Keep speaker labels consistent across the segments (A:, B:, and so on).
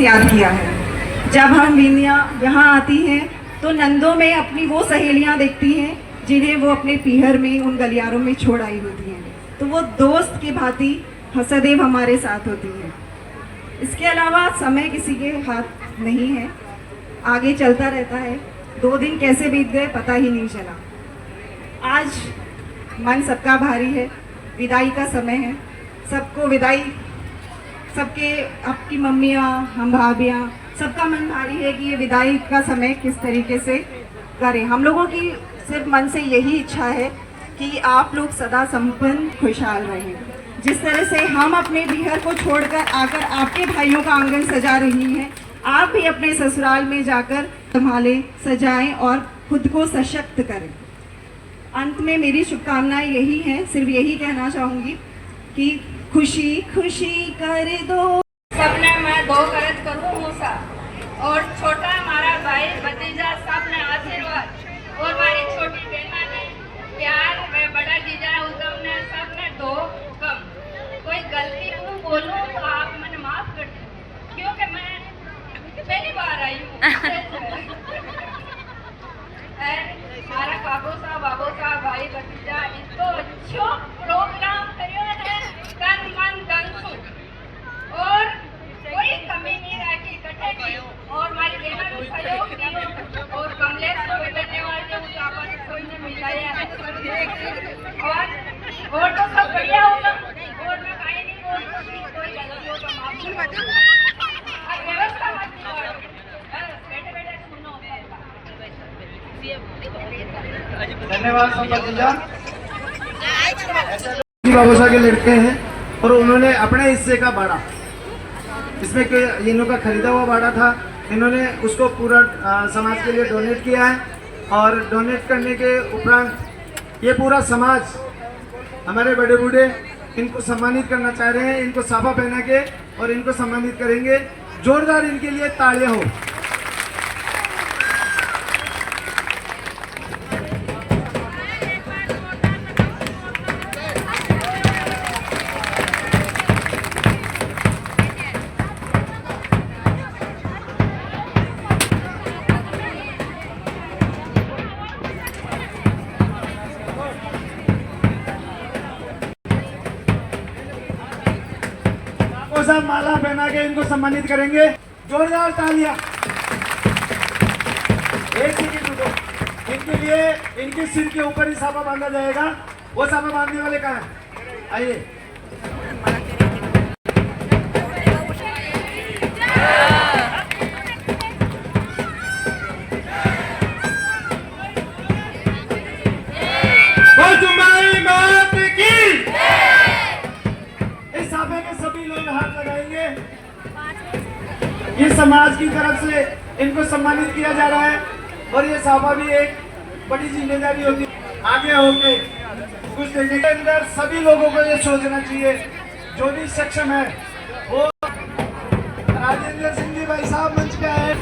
A: याद किया है। जब हम वीनिया यहाँ आती हैं तो नंदों में अपनी वो सहेलियाँ देखती हैं जिन्हें वो अपने पीहर में उन गलियारों में छोड़ आई होती हैं, तो वो दोस्त की भांति सदैव हमारे साथ होती है। इसके अलावा समय किसी के हाथ नहीं है, आगे चलता रहता है। 2 दिन कैसे बीत गए पता ही नहीं चला। आज मन सबका भारी है, विदाई का समय है। सबको विदाई, सबके, आपकी मम्मियाँ, हम भाभियाँ, सबका मन भारी है कि ये विदाई का समय किस तरीके से करें। हम लोगों की सिर्फ मन से यही इच्छा है कि आप लोग सदा संपन्न खुशहाल रहें। जिस तरह से हम अपने पीहर को छोड़कर आकर आपके भाइयों का आंगन सजा रही हैं, आप भी अपने ससुराल में जाकर संभालें, सजाएं और खुद को सशक्त करें। अंत में मेरी शुभकामनाएं यही हैं, सिर्फ यही कहना चाहूँगी कि खुशी खुशी कर दो
B: सबने, मैं 2 करज करूँ मूसा और छोटा हमारा भाई भतीजा सबने आशीर्वाद और हमारी छोटी बहना ने प्यार, व बड़ा जीजा उदम ने सबने 2 कम। कोई गलती हूँ बोलूँ तो आप मैंने माफ कर दो, क्योंकि मैं पहली बार आई हूँ। हमारा बाबू साहब भाई भतीजा इतो अच्छो प्रोग्राम करियो है, तन मन धन से, और कोई कमी नहीं रखी इकट्ठे की, और हमारी बहना को सहयोग दियो, और कमलेश को बिगड़ने वाले उस आपस कोई ने मिलाया है, और तो सब बढ़िया होगा, और मैं कहीं नहीं बोल सकती, कोई गलती हो तो माफ कर दो। अब व्यवस्था मत बिगाड़ो, बैठे बैठे सुनो।
C: धन्यवाद बाबूसा के लड़के हैं और उन्होंने अपने हिस्से का बाड़ा, इसमें के इन्हों का खरीदा हुआ बाड़ा था, इन्होंने उसको पूरा समाज के लिए डोनेट किया है। और डोनेट करने के उपरांत ये पूरा समाज, हमारे बड़े बूढ़े इनको सम्मानित करना चाह रहे हैं। इनको साफा पहना के और इनको सम्मानित करेंगे। जोरदार इनके लिए तालियां हो। सब माला पहना के इनको सम्मानित करेंगे। जोरदार तालियां। एक सेकंड रुको, इनके लिए इनके सिर के ऊपर ही साफा बांधा जाएगा। वो साफा बांधने वाले कहाँ हैं? आइए। ये समाज की तरफ से इनको सम्मानित किया जा रहा है और ये साफा भी एक बड़ी जिम्मेदारी होती है। आगे होके कुछ देने के अंदर सभी लोगों को ये सोचना चाहिए, जो भी सक्षम है वो। राजेंद्र सिंह जी भाई साहब मंच पे आए।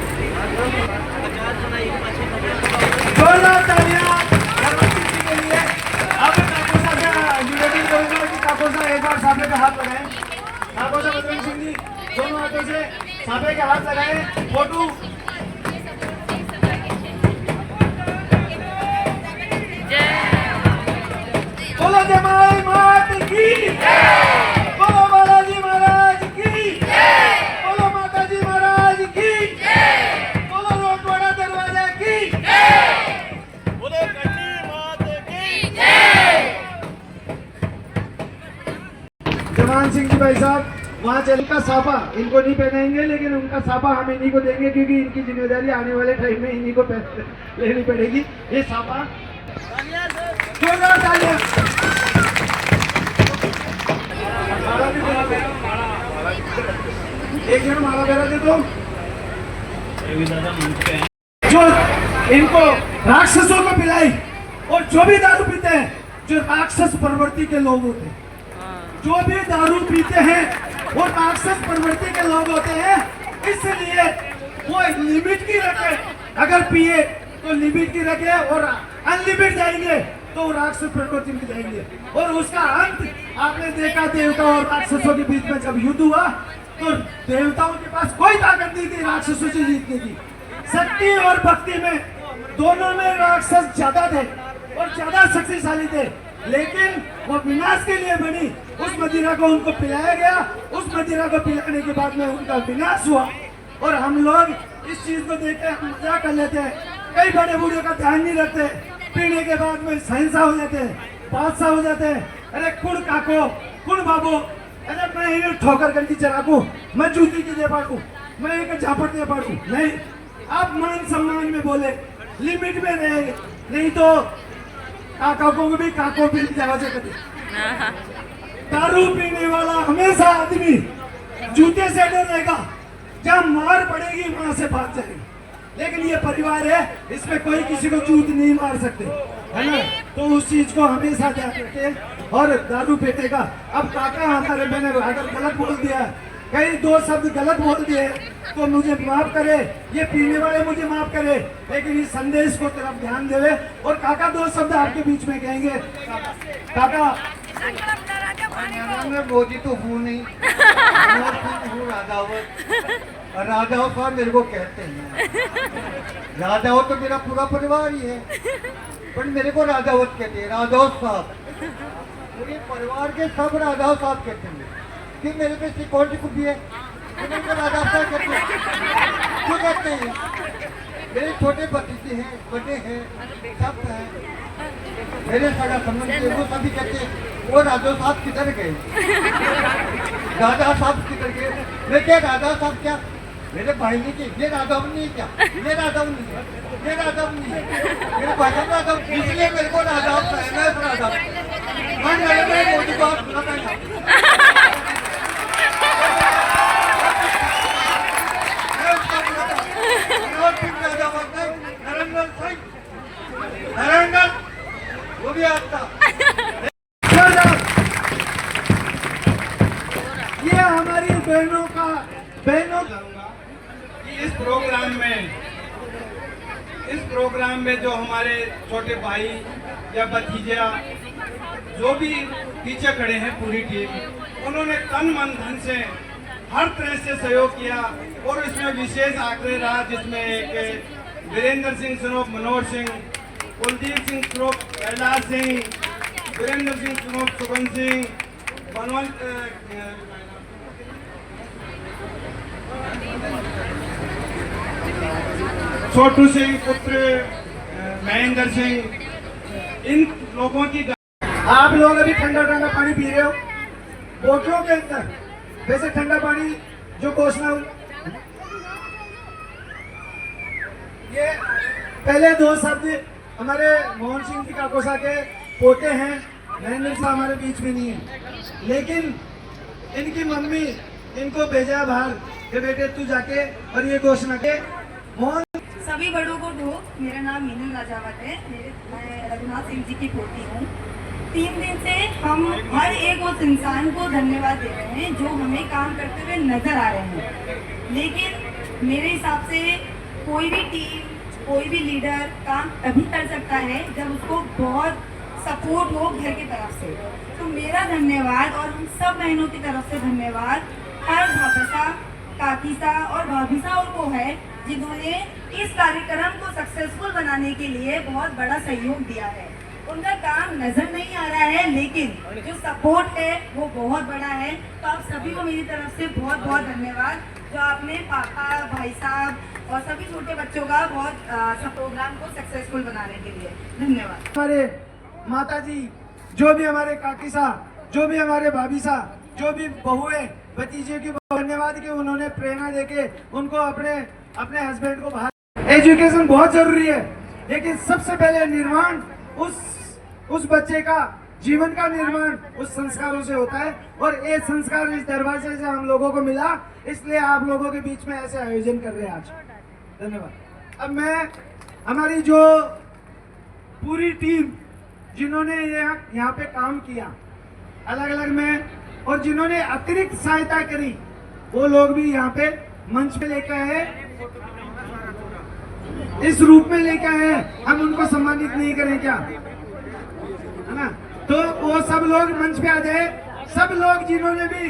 C: जोरदार तालियां जी के लिए। अब निवेदन करूंगा कि काकोसा एक बार साफे पे हाथ लगाएं। काकोसा बजरंग सिंह जी दोनों हाथों से साफे के हाथ लगाएं। फोटो बोलो जमाई मात की, बोलो बालाजी महाराज की, बोलो माताजी महाराज की, बोलो रोटवाड़ा दरवाजा की, बोलो कटी मात की। जवान सिंह जी भाई साहब वहाँ चल का साफा इनको नहीं पहनाएंगे, लेकिन उनका साफा हम इन्हीं को देंगे, क्योंकि इनकी जिम्मेदारी आने वाले टाइम में इन्हीं को लेनी पड़ेगी। ये साफा जोरदार तालियां। एक जन माला बेरा दे दो। जो इनको राक्षसों को पिलाई, और जो भी दारू पीते हैं, जो राक्षस प्रवृत्ति के लोग होते हैं, जो भी दारू पीते हैं वो राक्षस प्रवृत्ति के लोग होते हैं। इसलिए वो लिमिट की रखे, अगर पिए तो लिमिट की रखे, और अनलिमिट जाएंगे तो राक्षस प्रवृत्ति में जाएंगे। और उसका अंत आपने देखा, देवता और राक्षसों के बीच में जब युद्ध हुआ तो देवताओं के पास कोई ताकत शक्ति थी राक्षसों से जीतने की। शक्ति और भक्ति में दोनों में राक्षस ज्यादा थे और ज्यादा शक्तिशाली थे, लेकिन वो विनाश के लिए बनी। उस मदिरा को उनको पिलाया गया, उस मदिरा को पिलाने के बाद में उनका विनाश हुआ। और हम लोग इस चीज को देख के हम मजा कर लेते हैं, कई बड़े बूढ़े का ध्यान नहीं रखते, पीने के बाद में सहनसा हो जाते हैं, बादशाह हो जाते हैं। अरे कुड़ काको, कुड़ बाबू, अरे मैं ये ठोकर करके चलाकू, मैं जूती की दे पाड़ू, मैं एक झापट दे पाड़ू, नहीं। आप मान सम्मान में बोले, लिमिट में रहे, नहीं तो काका को भी काको पी जावा से कभी। दारू पीने वाला हमेशा आदमी जूते से डरेगा, जब मार पड़ेगी वहां से भाग जाएगा। लेकिन ये परिवार है, इसमें कोई किसी को जूत नहीं मार सकते, है ना। तो उस चीज को हमेशा ध्यान रखें। और दारू पीतेगा, अब काका हमारे मैंने अगर गलत बोल दिया, कई दो शब्द गलत बोल दिए तो मुझे माफ करे, ये पीने वाले मुझे माफ करे, लेकिन इस संदेश को तरफ ध्यान देवे। और काका दो शब्द आपके बीच में कहेंगे। काका
D: मैं मोदी तो हूँ नहीं, हूँ राधावत। राधाव साहब मेरे को कहते हैं, राधाव तो मेरा पूरा परिवार ही है, पर मेरे को राधावत कहते हैं, राधाव साहब। पूरे परिवार के सब राधाव साहब कहते हैं। कि मेरे पे से कौन सी खूबी है, मेरे को राधाव साहब कहते हैं। क्यों कहते हैं? मेरे छोटे भतीजे हैं, बड़े हैं, सब हैं, मेरे सगा संबंध के, वो सभी कहते हैं वो राधा साहब किधर गए, राधा साहब किधर गए। मैं क्या राधा साहब क्या, मेरे भाई ने की ये राधा नहीं है क्या, ये राधा नहीं है, ये राधा नहीं है, मेरे भाई का राधा, इसलिए मेरे को राधा मैं राधा मोदी बात नरेंद्र वो भी आता।
C: ये हमारी बहनों का
E: इस प्रोग्राम में जो हमारे छोटे भाई या भतीजा जो भी पीछे खड़े हैं, पूरी टीम, उन्होंने तन मन धन से हर तरह से सहयोग किया। और इसमें विशेष आग्रह रहा, जिसमें एक वीरेंद्र सिंह स्वरूप मनोहर सिंह, कुलदीप सिंह स्वरूप कैलाश सिंह, वीरेंद्र सिंह स्वरूप सुगन सिंह, बनवंत छोटू सिंह पुत्र महेंद्र सिंह, इन लोगों की।
C: आप लोग अभी ठंडा ठंडा पानी पी रहे हो बोतलों के अंदर, वैसे ठंडा पानी जो घोषणा हुई, ये पहले दो शब्द हमारे मोहन सिंह जी काकोसा के पोते हैं, महेंद्र साहब हमारे बीच में नहीं है, लेकिन इनकी मम्मी इनको भेजा बाहर कि बेटे तू जाके और ये घोषणा के। मोहन
F: सभी बड़ों को दो। मेरा नाम मीनल राजावत है, मैं रघुनाथ सिंह जी की पोती हूँ। 3 दिन से हम हर एक उस इंसान को धन्यवाद दे रहे हैं जो हमें काम करते हुए नजर आ रहे हैं, लेकिन मेरे हिसाब से कोई भी टीम, कोई भी लीडर काम तभी कर सकता है जब उसको बहुत सपोर्ट हो घर की तरफ से। तो मेरा धन्यवाद और हम सब बहनों की तरफ से धन्यवाद हर भाभीसा, काकीसा और भाभीसा को है, जिन्होंने इस कार्यक्रम को सक्सेसफुल बनाने के लिए बहुत बड़ा सहयोग दिया है। उनका काम नजर नहीं आ रहा है, लेकिन जो सपोर्ट है वो बहुत बड़ा है। तो आप सभी को मेरी तरफ से बहुत बहुत धन्यवाद, जो आपने पापा, भाई साहब और सभी छोटे बच्चों का बहुत प्रोग्राम को सक्सेसफुल बनाने के लिए धन्यवाद।
C: हमारे माता जी, जो भी हमारे काकी साहब, जो भी हमारे भाभी साहब, जो भी बहुए भतीजे की धन्यवाद कि उन्होंने प्रेरणा देके उनको अपने हस्बैंड को बाहर। एजुकेशन बहुत जरूरी है, लेकिन सबसे पहले निर्माण उस बच्चे का, जीवन का निर्माण उस संस्कारों से होता है। और ये संस्कार इस दरवाजे से हम लोगों को मिला, इसलिए आप लोगों के बीच में ऐसे आयोजन कर रहे हैं आज। धन्यवाद। अब मैं हमारी जो पूरी टीम जिन्होंने यहाँ पे काम किया अलग अलग में, और जिन्होंने अतिरिक्त सहायता करी, वो लोग भी यहाँ पे मंच पे लेकर आए, इस रूप में लेकर आए। हम उनको सम्मानित नहीं करें क्या, है ना? तो वो सब लोग मंच पे आ जाए। सब लोग जिन्होंने भी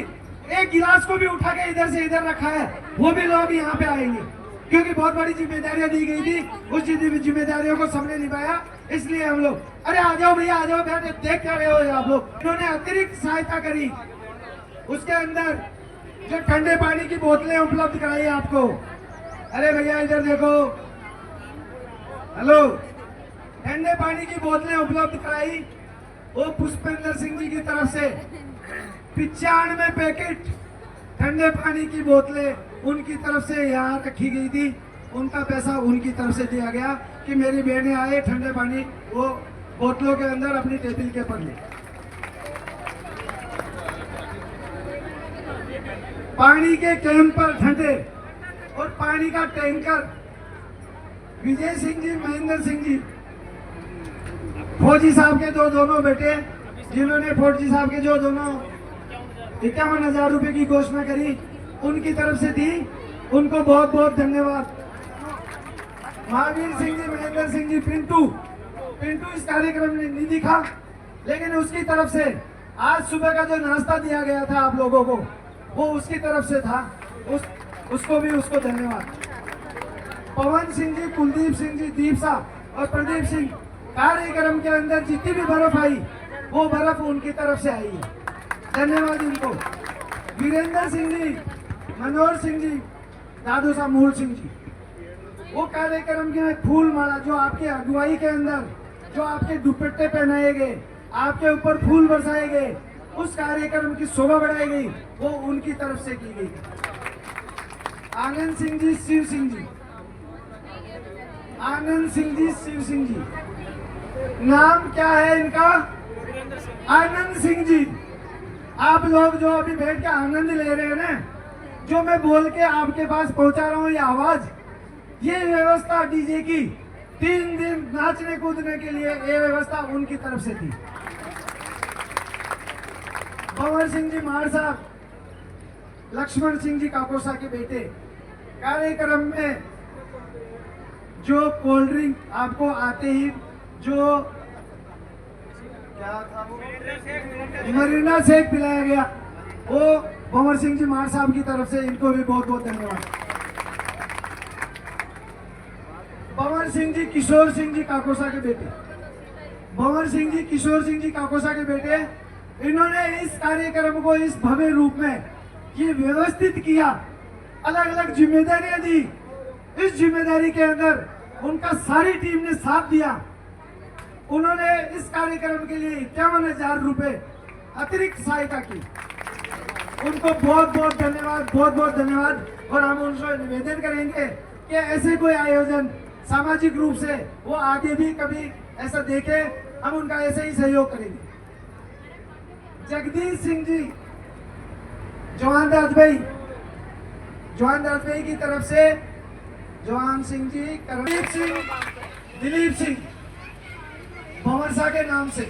C: एक गिलास को भी उठा के इधर से इधर रखा है, वो भी लोग यहाँ पे आएंगे, क्योंकि बहुत बड़ी जिम्मेदारियां दी गई थी, उस जिम्मेदारियों को सबने निभाया। इसलिए हम लोग, अरे आ जाओ भैया, आ जाओ, बैठे देख कर रहे हो आप लोग। उन्होंने अतिरिक्त सहायता करी, उसके अंदर जो ठंडे पानी की बोतलें उपलब्ध कराई आपको। अरे भैया इधर देखो, हेलो, ठंडे पानी की बोतलें उपलब्ध कराई वो पुष्पेंद्र सिंह जी की तरफ से। 95 पैकेट ठंडे पानी की बोतलें उनकी तरफ से यहाँ रखी गई थी। उनका पैसा उनकी तरफ से दिया गया कि मेरी बहनें आए, ठंडे पानी वो बोतलों के अंदर अपनी टेबल के पर ले। पानी के कैंपर ठंडे और पानी का टैंकर विजय सिंह जी, महेंद्र सिंह जी, फौजी साहब के दोनों बेटे, जिन्होंने फौजी साहब के जो दोनों 51,000 रुपए की घोषणा करी, उनकी तरफ से दी। उनको बहुत बहुत धन्यवाद। महावीर सिंह जी, महेंद्र सिंह जी, पिंटू इस कार्यक्रम में नहीं दिखा, लेकिन उसकी तरफ से आज सुबह का जो नाश्ता दिया गया था आप लोगों को, वो उसकी तरफ से था। उसको भी उसको धन्यवाद। पवन सिंह जी, कुलदीप सिंह जी, दीप साहब और प्रदीप सिंह, कार्यक्रम के अंदर जितनी भी बर्फ आई वो बर्फ उनकी तरफ से आई है, धन्यवाद इनको। वीरेंद्र सिंह जी, मनोहर सिंह जी, दादू साहब, मूल सिंह जी, वो कार्यक्रम के फूल माला जो आपके अगुवाई के अंदर, जो आपके दुपट्टे पहनाए गए, आपके ऊपर फूल बरसाए गए, उस कार्यक्रम की शोभा बढ़ाई गई, वो उनकी तरफ से की गई। आनंद सिंह जी, शिव सिंह जी, आनंद सिंह जी, शिव सिंह जी, नाम क्या है इनका? आनंद सिंह जी। आप लोग जो अभी बैठ के आनंद ले रहे हैं ना, जो मैं बोल के आपके पास पहुंचा रहा हूँ ये आवाज, ये व्यवस्था डीजे की 3 दिन नाचने कूदने के लिए ये व्यवस्था उनकी तरफ से थी। पवन सिंह जी मार साहब, लक्ष्मण सिंह जी काकोसा के बेटे, कार्यक्रम में जो कोल्ड ड्रिंक आपको आते ही जो क्या था वो मरीना शेक पिलाया गया, वो भंवर सिंह जी मार साहब की तरफ से, इनको भी बहुत बहुत धन्यवाद। भंवर सिंह जी, किशोर सिंह जी काकोसा के बेटे, भंवर सिंह जी, किशोर सिंह जी काकोसा के बेटे, इन्होंने इस कार्यक्रम को इस भव्य रूप में ये व्यवस्थित किया, अलग अलग जिम्मेदारियां दी। इस जिम्मेदारी के अंदर उनका सारी टीम ने साथ दिया। उन्होंने इस कार्यक्रम के लिए 51,000 रुपए अतिरिक्त सहायता की। उनको बहुत बहुत धन्यवाद, बहुत बहुत धन्यवाद। और हम उनसे निवेदन करेंगे कि ऐसे कोई आयोजन सामाजिक रूप से वो आगे भी कभी ऐसा देखे, हम उनका ऐसे ही सहयोग करेंगे। जगदीश सिंह जी, जवान राजभाई, जवान राजभाई की तरफ से जवान सिंह जी, करमदीप सिंह, दिलीप सिंह, भंवरसा के नाम से,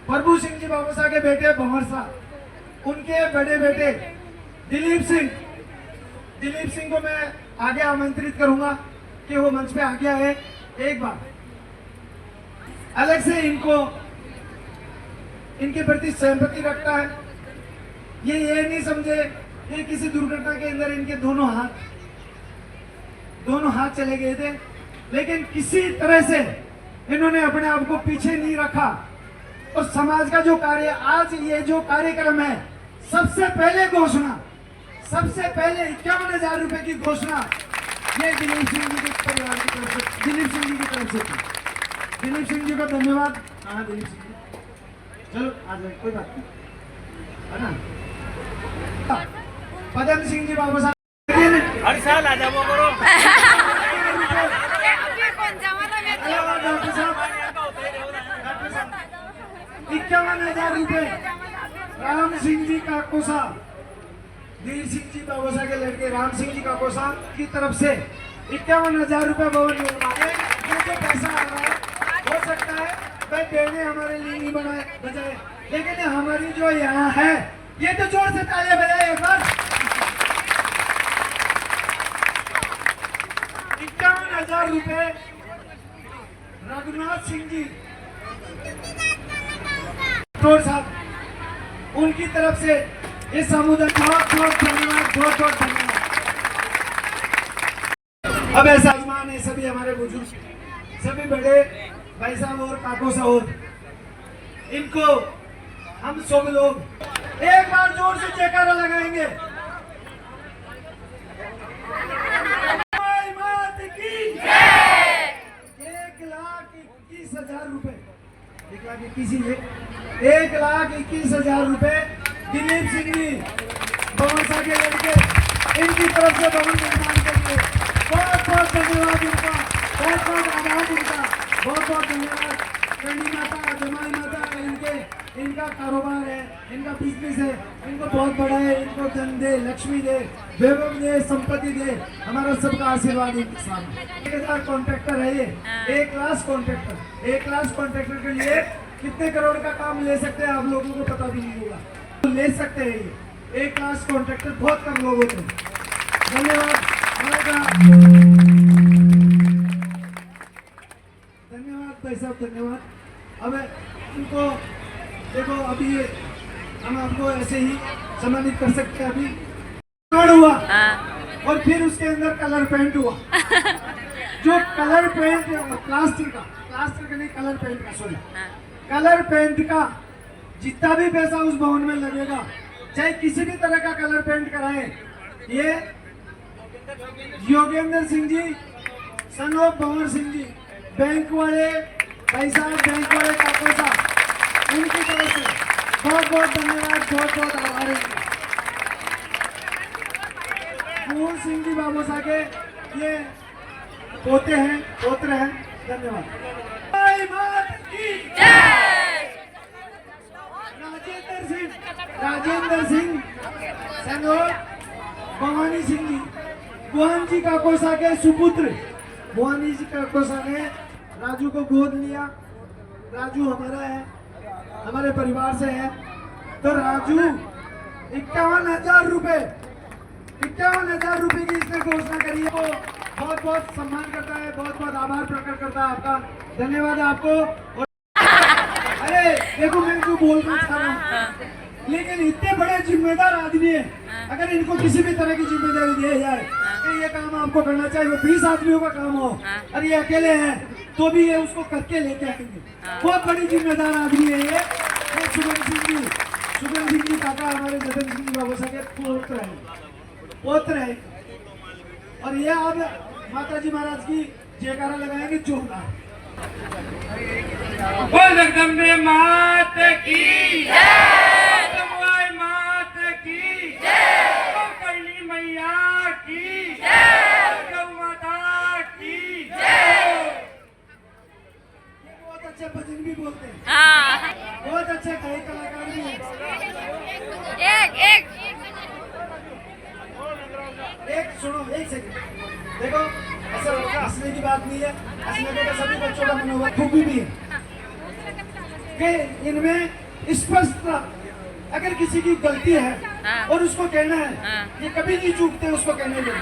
C: प्रभु सिंह जी भंवरसा के बेटे भंवरसा, उनके बड़े बेटे दिलीप सिंह को मैं आगे आमंत्रित करूंगा कि वो मंच पे आगे आए। एक बार अलग से इनको, इनके प्रति सहमति रखता है। ये नहीं समझे कि किसी दुर्घटना के अंदर इनके दोनों हाथ चले गए थे, लेकिन किसी तरह से इन्होंने अपने आप को पीछे नहीं रखा। और समाज का जो कार्य, आज ये जो कार्यक्रम है, सबसे पहले घोषणा, सबसे पहले 51,000 रुपए की घोषणा ये दिलीप सिंह जी के परिवार की तरफ से, दिलीप सिंह जी की तरफ से थी। दिलीप सिंह जी को धन्यवाद। हाँ दिलीप सिंह जी, चलो आ जाए, कोई बात नहीं, है ना। पदम सिंह जी बाबू साहब,
E: हर साल आ जाओ करो।
C: 51,000 रुपए राम सिंह जी काकोसा, वीर सिंह जी बाबोसा के लड़के राम सिंह जी काकोसा की तरफ से 51,000 रुपए भवन निर्माण है। ये जो पैसा आ रहा है, हो सकता है भाई बहने हमारे लिए नहीं बजाए, लेकिन हमारी जो यहाँ है, ये तो जोर से तालियां बजाए एक बार। 51,000 रुपए रघुनाथ सिंह जी टोर साहब, उनकी तरफ से इस समुदाय बहुत बहुत धन्यवाद, बहुत बहुत धन्यवाद। अब ऐसा आजमान है, सभी हमारे बुजुर्ग, सभी बड़े भाई साहब और काको साहब, इनको हम सब लोग एक बार जोर से जयकारा लगाएंगे। मात की 1,21,000 रुपए, 1,21,000 रुपए दिलीप सिंह जी बवंसा के लड़के, इनकी तरफ से भवन निर्माण के लिए बहुत बहुत धन्यवाद इनका, बहुत बहुत आभार इनका, बहुत बहुत धन्यवाद। कंडी माता, जमाई माता, इनका कारोबार है, इनका बिजनेस है, इनको बहुत बड़ा है, इनको धन दे, लक्ष्मी दे, वैभव दे, संपत्ति दे, हमारा सबका आशीर्वाद इनके साथ। 1,000 कॉन्ट्रैक्टर है ये, 1,00,000 कॉन्ट्रैक्टर, 1,00,000 कॉन्ट्रैक्टर के लिए कितने करोड़ का काम ले सकते हैं आप लोगों को पता भी नहीं होगा, तो ले सकते हैं ये 1,00,000 कॉन्ट्रैक्टर, बहुत कम लोग होते हैं। धन्यवाद, धन्यवाद भाई साहब, धन्यवाद। अब इनको देखो, अभी हम आपको ऐसे ही सम्मानित कर सकते हैं। अभी हुआ और फिर उसके अंदर कलर पेंट हुआ। जो कलर पेंट प्लास्टिक का नहीं, कलर पेंट का, सॉरी, कलर पेंट का जितना भी पैसा उस भवन में लगेगा, चाहे किसी भी तरह का कलर पेंट कराए, ये Yogendra Singh ji, son of Bhanwar Singh ji, bank वाले भाई साहब, बैंक वाले काको साहब, उनकी तरफ से बहुत बहुत धन्यवाद, बहुत बहुत आभार है। फूल सिंह जी बाबूसा के ये पोते हैं, पोत्र हैं, धन्यवाद। राजेंद्र सिंह सनोर भवानी सिंह जी, भुवन जी काकोसा के सुपुत्र, भवानी जी काकोसा ने राजू को गोद लिया। राजू हमारा है, हमारे परिवार से है, तो राजू 51,000 रुपए, 51,000 रुपए की इसने घोषणा करी है। वो बहुत बहुत सम्मान करता है, बहुत बहुत आभार प्रकट करता है आपका, धन्यवाद आपको। और अरे देखो, मैं जो बोलना चाह रहा हूँ, लेकिन इतने बड़े जिम्मेदार आदमी है, अगर इनको किसी भी तरह की जिम्मेदारी दी जाए कि ये काम आपको करना चाहिए, वो 20 आदमियों का काम हो और ये अकेले हैं तो भी ये उसको करके लेके आएंगे। बहुत बड़ी जिम्मेदार आदमी है ये। सुगम सिंह जी काका हमारे जतन सिंह जी बाबूसा के पोत्र है, और ये अब माता जी महाराज की जयकारा लगाएंगे जोरदार।
E: बोल जगदम्बे मात की जय, जमुई मात की जय, करनी मैया की जय, गौ माता की जय।
C: बहुत अच्छे भजन भी बोलते हैं, बहुत अच्छे गायक कलाकार भी हैं। एक सुनो, एक सेकंड देखो, ऐसा हंसने की बात नहीं है, हंसने को सभी बच्चों का मनोबल खूबी भी है कि इनमें स्पष्टता, अगर किसी की गलती है और उसको कहना है, ये कभी नहीं चूकते, उसको कहने देंगे,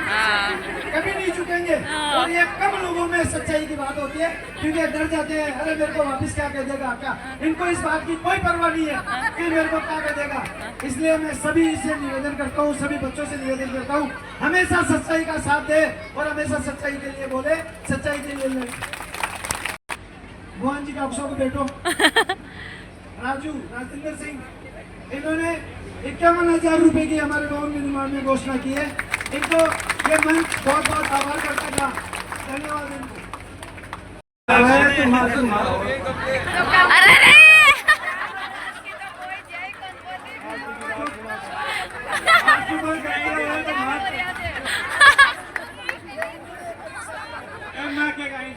C: कभी नहीं चूकेंगे। और ये कम लोगों में सच्चाई की बात होती है, क्योंकि डर जाते हैं, अरे मेरे को वापस क्या कह देगा, क्या, इनको इस बात की कोई परवाह नहीं है कि मेरे को क्या कह देगा। इसलिए मैं सभी से निवेदन करता हूँ, सभी बच्चों से निवेदन करता हूँ, हमेशा सच्चाई का साथ दे और हमेशा सच्चाई के लिए बोले, सच्चाई के लिए लड़े। भगवान जी का अवसर को बैठो। राजेंद्र सिंह, इन्होंने 51,000 रुपए की हमारे भवन निर्माण में घोषणा की है। इनको ये मंच बहुत बहुत आभार करता था, धन्यवाद इनको।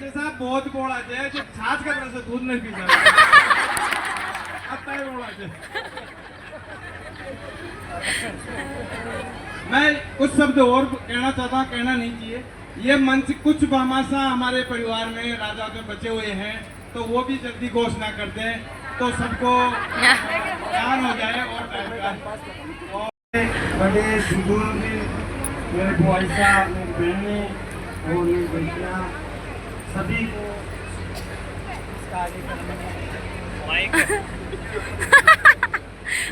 E: साहब बहुत बोला है, जो छाछ का तरह से दूध नहीं पी सकता। मैं कुछ शब्द और कहना चाहता हूँ, कहना नहीं चाहिए। ये मंच कुछ भामाशाह हमारे परिवार में राजा के बचे हुए हैं, तो वो भी जल्दी घोषणा कर दें तो सबको ज्ञान हो जाए। और
C: बड़े बुजुर्ग, मेरे भाई साहब, मेरी बहनें और मेरी बेटियाँ, सभी को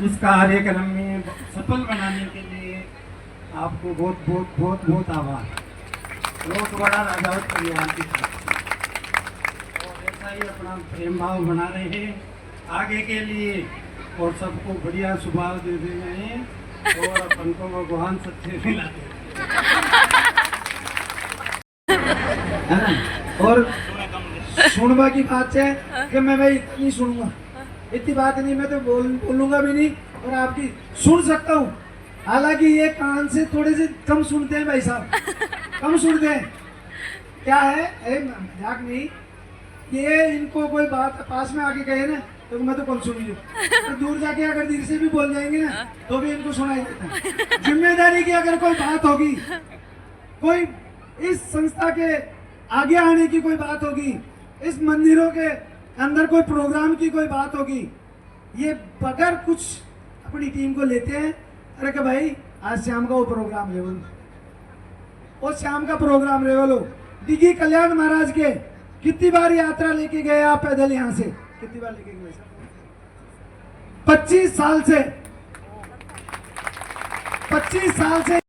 C: इस कार्यक्रम में सफल बनाने के लिए आपको बहुत बहुत बहुत बहुत आभार।
D: बहुत बड़ा राजावत परिवार की तरफ से। और ऐसा ही अपना प्रेम भाव बना रहे हैं आगे के लिए, और सबको बढ़िया स्वभाव दे दे रहे हैं, और अपन को भगवान सच्चे मिला दे।
C: है ना। और सुनवा की बात है कि मैं भाई इतनी सुनूंगा, इतनी बात नहीं, मैं तो बोलूंगा भी नहीं, और आपकी सुन सकता हूँ। हालांकि ये कान से थोड़े से कम सुनते हैं भाई साहब, कम सुनते हैं। क्या है, मजाक नहीं, ये इनको कोई बात पास में आके कहे ना तो मैं तो कम सुनी हूँ, तो दूर जाके अगर दिल से भी बोल जाएंगे ना तो भी इनको सुनाई देता है। जिम्मेदारी की अगर कोई बात होगी, कोई इस संस्था के आगे आने की कोई बात होगी, इस मंदिरों के अंदर कोई प्रोग्राम की कोई बात होगी, ये बगैर कुछ अपनी टीम को लेते हैं। अरे कि भाई आज शाम का वो प्रोग्राम लेवल, और शाम का प्रोग्राम लेवल हो। डिगी कल्याण महाराज के कितनी बार यात्रा लेके गए आप पैदल, यहाँ से कितनी बार लेके गए? 25 साल से